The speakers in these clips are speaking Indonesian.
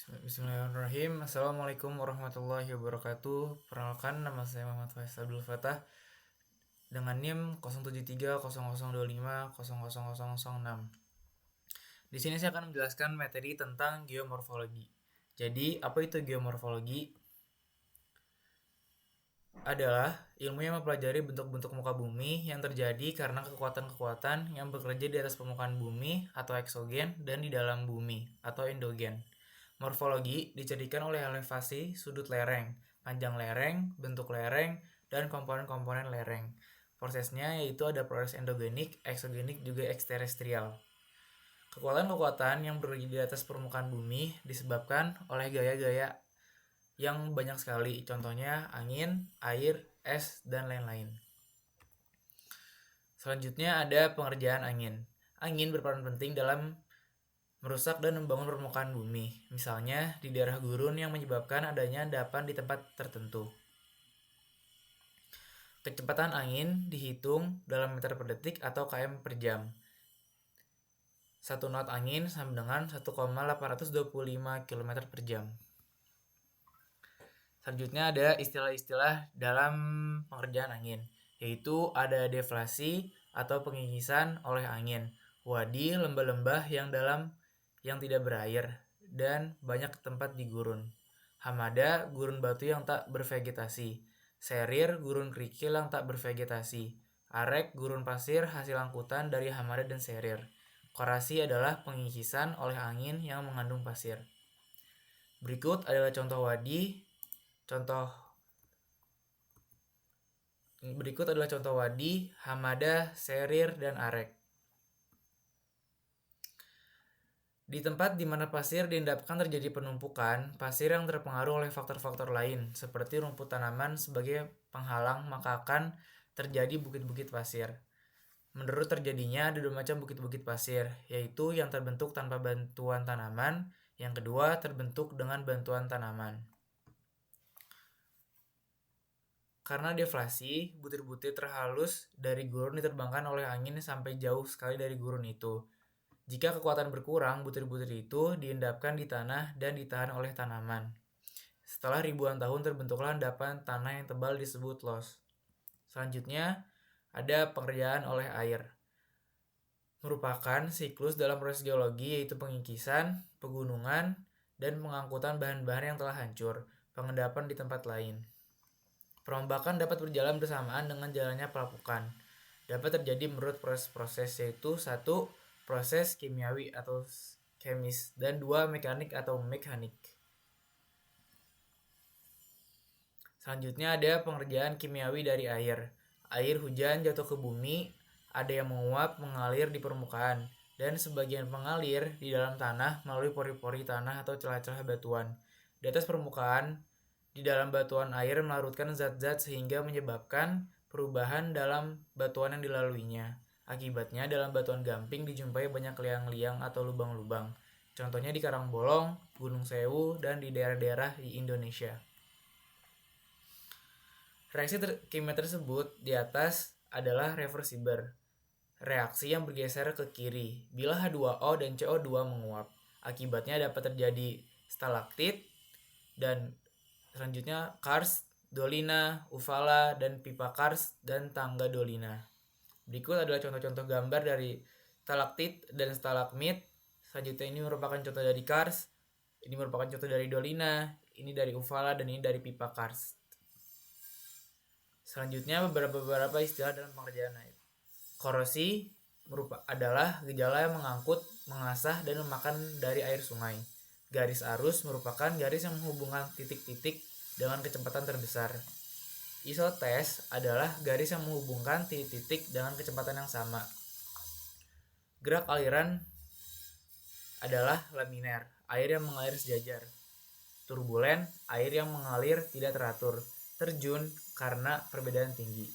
Bismillahirrahmanirrahim. Assalamualaikum warahmatullahi wabarakatuh. Perkenalkan, nama saya Muhammad Faisal Abdul Fatah dengan NIM 073000500006. Di sini saya akan menjelaskan materi tentang geomorfologi. Jadi, apa itu geomorfologi? Adalah ilmu yang mempelajari bentuk-bentuk muka bumi yang terjadi karena kekuatan-kekuatan yang bekerja di atas permukaan bumi atau eksogen dan di dalam bumi atau endogen. Morfologi dijadikan oleh elevasi, sudut lereng, panjang lereng, bentuk lereng, dan komponen-komponen lereng. Prosesnya yaitu ada proses endogenik, eksogenik, juga eksterestrial. Kekuatan-kekuatan yang bekerja di atas permukaan bumi disebabkan oleh gaya-gaya yang banyak sekali, contohnya angin, air, es, dan lain-lain. Selanjutnya ada pengerjaan angin. Angin berperan penting dalam merusak dan membangun permukaan bumi, misalnya di daerah gurun yang menyebabkan adanya endapan di tempat tertentu. Kecepatan angin dihitung dalam meter per detik atau km per jam. 1 knot angin sama dengan 1,825 km per jam. Selanjutnya ada istilah-istilah dalam pengerjaan angin, yaitu ada deflasi atau pengikisan oleh angin, wadi lembah-lembah yang tidak berair, dan banyak tempat di gurun. Hamada, gurun batu yang tak bervegetasi. Serir, gurun kerikil yang tak bervegetasi. Arek, gurun pasir hasil angkutan dari hamada dan serir. Korasi adalah pengikisan oleh angin yang mengandung pasir. Berikut adalah contoh wadi. Berikut adalah contoh wadi, hamada, serir, dan arek. Di tempat di mana pasir diendapkan terjadi penumpukan, pasir yang terpengaruh oleh faktor-faktor lain, seperti rumput tanaman sebagai penghalang, maka akan terjadi bukit-bukit pasir. Menurut terjadinya ada 2 macam bukit-bukit pasir, yaitu yang terbentuk tanpa bantuan tanaman, yang kedua terbentuk dengan bantuan tanaman. Karena deflasi, butir-butir terhalus dari gurun diterbangkan oleh angin sampai jauh sekali dari gurun itu. Jika kekuatan berkurang, butir-butir itu diendapkan di tanah dan ditahan oleh tanaman. Setelah ribuan tahun terbentuklah endapan tanah yang tebal disebut loess. Selanjutnya, ada pengerjaan oleh air. Merupakan siklus dalam proses geologi, yaitu pengikisan, pegunungan, dan pengangkutan bahan-bahan yang telah hancur, pengendapan di tempat lain. Perombakan dapat berjalan bersamaan dengan jalannya pelapukan. Dapat terjadi menurut proses-proses, yaitu 1. Proses kimiawi atau kemis, dan 2. Mekanik atau mekanik. Selanjutnya ada pengerjaan kimiawi dari air. Air hujan jatuh ke bumi, ada yang menguap mengalir di permukaan, dan sebagian mengalir di dalam tanah melalui pori-pori tanah atau celah-celah batuan. Di atas permukaan, di dalam batuan air melarutkan zat-zat sehingga menyebabkan perubahan dalam batuan yang dilaluinya. Akibatnya dalam batuan gamping dijumpai banyak liang-liang atau lubang-lubang. Contohnya di Karangbolong, Gunung Sewu, dan di daerah-daerah di Indonesia. Reaksi kimia tersebut di atas adalah reversible, reaksi yang bergeser ke kiri bila H2O dan CO2 menguap. Akibatnya dapat terjadi stalaktit dan selanjutnya karst, dolina, uvala, dan pipa karst, dan tangga dolina. Berikut adalah contoh-contoh gambar dari stalaktit dan stalagmit. Selanjutnya ini merupakan contoh dari karst, ini merupakan contoh dari dolina, ini dari uvala, dan ini dari pipa karst. Selanjutnya beberapa istilah dalam pengerjaan air. Korosi adalah gejala yang mengangkut, mengasah, dan memakan dari air sungai. Garis arus merupakan garis yang menghubungkan titik-titik dengan kecepatan terbesar. Isotes adalah garis yang menghubungkan titik-titik dengan kecepatan yang sama. Gerak aliran adalah laminer, air yang mengalir sejajar. Turbulen, air yang mengalir tidak teratur. Terjun, karena perbedaan tinggi.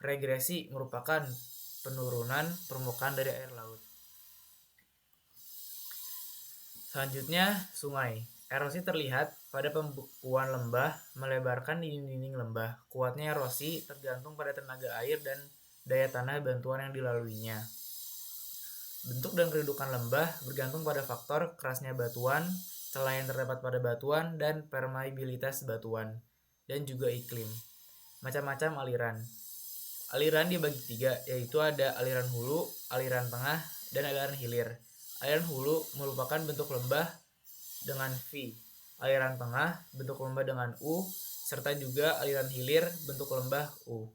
Regresi merupakan penurunan permukaan dari air laut. Selanjutnya, sungai. Erosi terlihat pada pembekuan lembah melebarkan dinding-dinding lembah. Kuatnya erosi tergantung pada tenaga air dan daya tanah bantuan yang dilaluinya. Bentuk dan kedudukan lembah bergantung pada faktor kerasnya batuan, celah yang terdapat pada batuan, dan permeabilitas batuan, dan juga iklim. Macam-macam aliran. Aliran dibagi 3, yaitu ada aliran hulu, aliran tengah, dan aliran hilir. Aliran hulu merupakan bentuk lembah dengan V. Aliran tengah bentuk lembah dengan U, serta juga aliran hilir bentuk lembah U.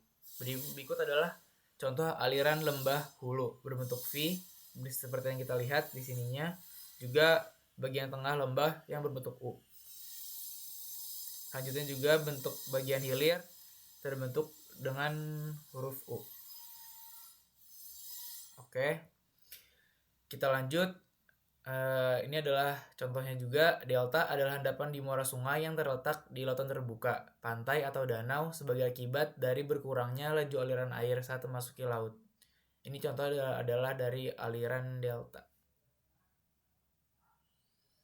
Berikut adalah contoh aliran lembah hulu berbentuk V, seperti yang kita lihat di sininya. Juga bagian tengah lembah yang berbentuk U. Selanjutnya juga bentuk bagian hilir terbentuk dengan huruf U. Oke, kita lanjut. Ini adalah contohnya juga. Delta adalah endapan di muara sungai yang terletak di lautan terbuka, pantai atau danau sebagai akibat dari berkurangnya laju aliran air saat memasuki laut. Ini contoh adalah dari aliran delta.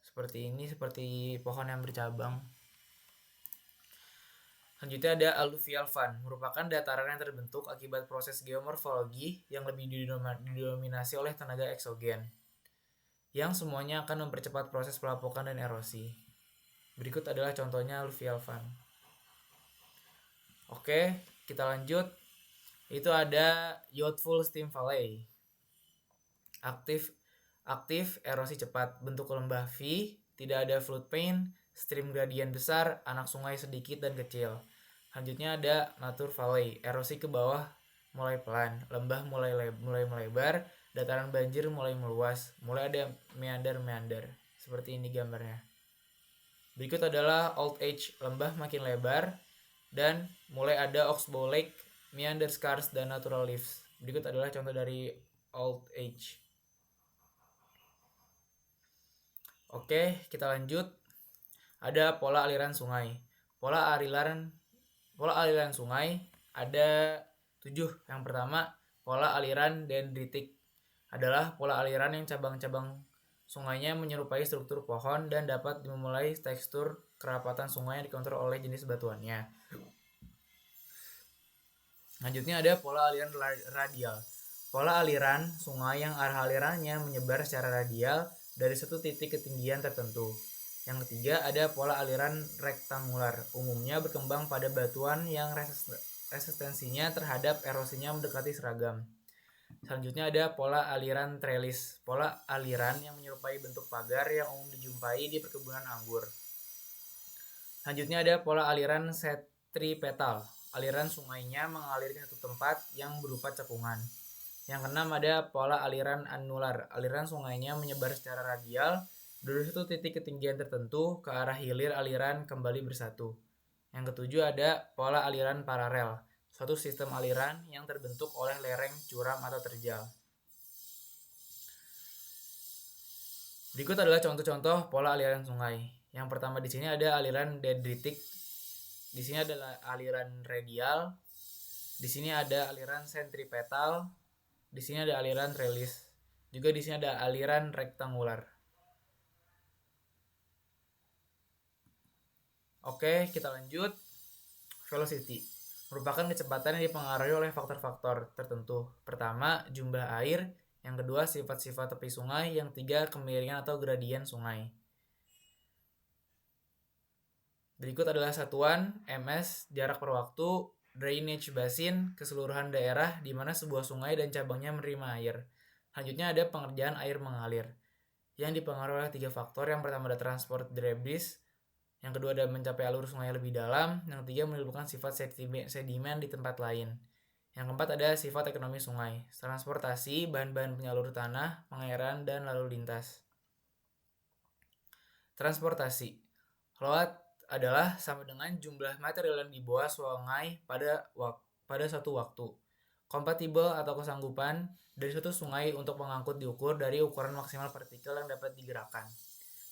Seperti ini, seperti pohon yang bercabang. Selanjutnya ada alluvial fan, merupakan dataran yang terbentuk akibat proses geomorfologi yang lebih didominasi oleh tenaga eksogen, yang semuanya akan mempercepat proses pelapukan dan erosi. Berikut adalah contohnya alluvial fan. Oke, kita lanjut. Itu ada youthful steam valley. Aktif erosi cepat, bentuk lembah V, tidak ada floodplain, stream gradient besar, anak sungai sedikit dan kecil. Selanjutnya ada nature valley, erosi ke bawah mulai pelan, lembah mulai melebar, dataran banjir mulai meluas, mulai ada meander. Seperti ini gambarnya. Berikut adalah old age, lembah makin lebar, dan mulai ada oxbow lake, meander scars, dan natural leaves. Berikut adalah contoh dari old age. Oke, kita lanjut. Ada pola aliran sungai. Pola aliran sungai ada 7. Yang pertama, pola aliran dendritik adalah pola aliran yang cabang-cabang sungainya menyerupai struktur pohon dan dapat dimulai tekstur kerapatan sungai yang dikontrol oleh jenis batuannya. Selanjutnya ada pola aliran radial. Pola aliran sungai yang arah alirannya menyebar secara radial dari satu titik ketinggian tertentu. Yang ketiga ada pola aliran rektangular, umumnya berkembang pada batuan yang resistensinya terhadap erosinya mendekati seragam. Selanjutnya ada pola aliran trellis, pola aliran yang menyerupai bentuk pagar yang umum dijumpai di perkebunan anggur. Selanjutnya ada pola aliran centripetal, aliran sungainya mengalir ke satu tempat yang berupa cekungan. Yang keenam ada pola aliran anular, aliran sungainya menyebar secara radial dari satu titik ketinggian tertentu ke arah hilir aliran kembali bersatu. Yang ketujuh ada pola aliran paralel, suatu sistem aliran yang terbentuk oleh lereng, curam, atau terjal. Berikut adalah contoh-contoh pola aliran sungai. Yang pertama di sini ada aliran dendritik. Di sini adalah aliran radial. Di sini ada aliran centripetal. Di sini ada aliran trellis. Juga di sini ada aliran rektangular. Oke, kita lanjut. Velocity merupakan kecepatan yang dipengaruhi oleh faktor-faktor tertentu. Pertama, jumlah air. Yang kedua, sifat-sifat tepi sungai. Yang tiga, kemiringan atau gradien sungai. Berikut adalah satuan ms, jarak per waktu, drainage basin, keseluruhan daerah di mana sebuah sungai dan cabangnya menerima air. Selanjutnya ada pengerjaan air mengalir yang dipengaruhi oleh 3 faktor. Yang pertama ada transport debris, yang kedua ada mencapai alur sungai lebih dalam, yang ketiga menimbulkan sifat sedimen di tempat lain. Yang keempat ada sifat ekonomi sungai, transportasi, bahan-bahan penyalur tanah, pengairan, dan lalu lintas. Transportasi. Load adalah sama dengan jumlah material yang dibawa sungai pada suatu waktu. Kompatibel atau kesanggupan dari suatu sungai untuk mengangkut diukur dari ukuran maksimal partikel yang dapat digerakkan.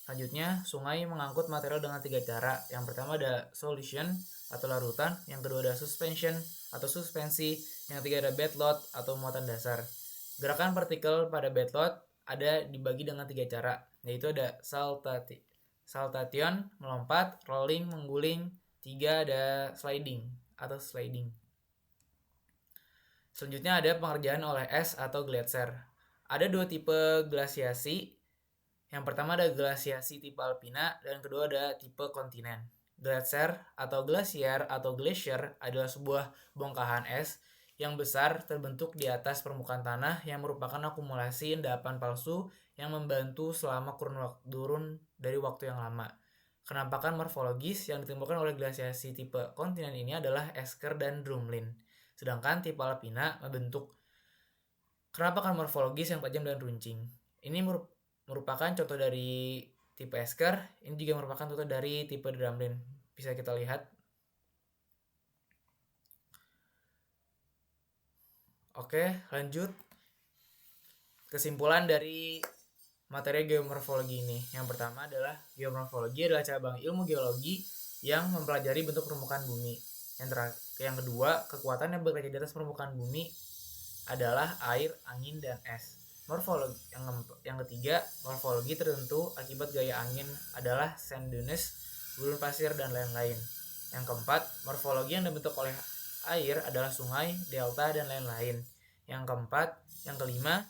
Selanjutnya, sungai mengangkut material dengan 3 cara. Yang pertama ada solution atau larutan, yang kedua ada suspension atau suspensi, yang ketiga ada bed load atau muatan dasar. Gerakan partikel pada bed load ada dibagi dengan 3 cara, yaitu ada saltation, melompat, rolling, mengguling, 3 ada sliding atau sliding. Selanjutnya ada pengerjaan oleh es atau gletser. Ada 2 tipe glasiasi, Yang pertama ada glasiasi tipe alpina dan kedua ada tipe kontinen. Glacier atau glacier adalah sebuah bongkahan es yang besar terbentuk di atas permukaan tanah yang merupakan akumulasi endapan palsu yang membantu selama kurun dari waktu yang lama. Kenampakan morfologis yang ditimbulkan oleh glasiasi tipe kontinen ini adalah esker dan drumlin. Sedangkan tipe alpina membentuk kenampakan morfologis yang tajam dan runcing. Ini merupakan contoh dari tipe esker. Ini juga merupakan contoh dari tipe drumlin. Bisa kita lihat. Oke, lanjut. Kesimpulan dari materi geomorfologi ini. Yang pertama adalah geomorfologi adalah cabang ilmu geologi yang mempelajari bentuk permukaan bumi. Yang kedua, kekuatan yang bekerja di atas permukaan bumi adalah air, angin, dan es. Morfologi yang ketiga, morfologi tertentu akibat gaya angin adalah sand dunes, gurun pasir, dan lain-lain. Yang keempat, morfologi yang dibentuk oleh air adalah sungai, delta, dan lain-lain. Yang kelima,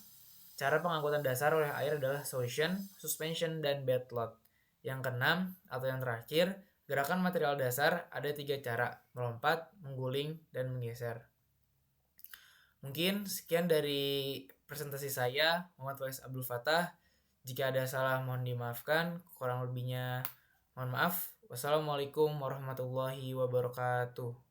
cara pengangkutan dasar oleh air adalah socean, suspension, dan bedload. Yang keenam, atau yang terakhir, gerakan material dasar ada 3 cara, melompat, mengguling, dan menggeser. Mungkin sekian dari presentasi saya, Muhammad Faiz Abdul Fattah. Jika ada salah mohon dimaafkan, kurang lebihnya mohon maaf. Wassalamualaikum warahmatullahi wabarakatuh.